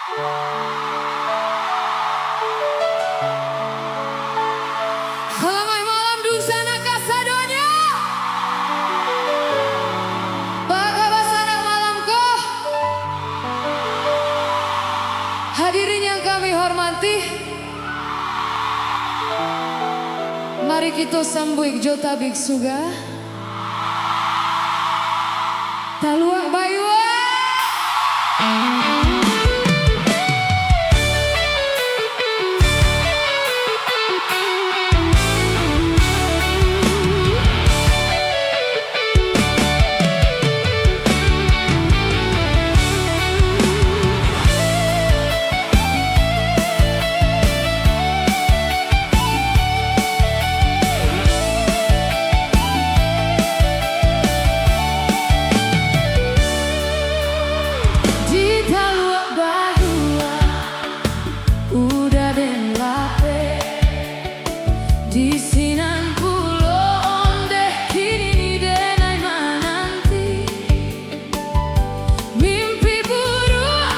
Selamat malam Dusana Kasadonya. Bagaimana sana malamku? Hadirin yang kami hormati, mari kita sambut Jota Biksuga Taluak Bayua. Di sinan pulau onde kini denai menanti, mimpi buruk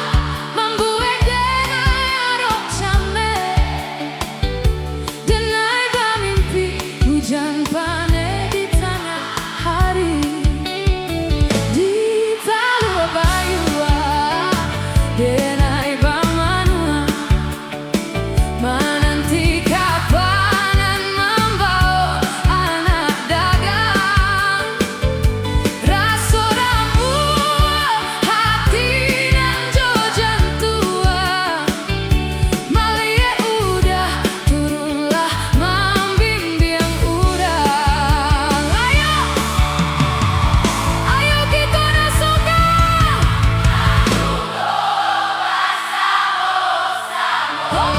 membuat denai arok came, denai bermimpi hujan panen di tengah hari, di Taluak Bayua denai bamanua menanti kapan oh.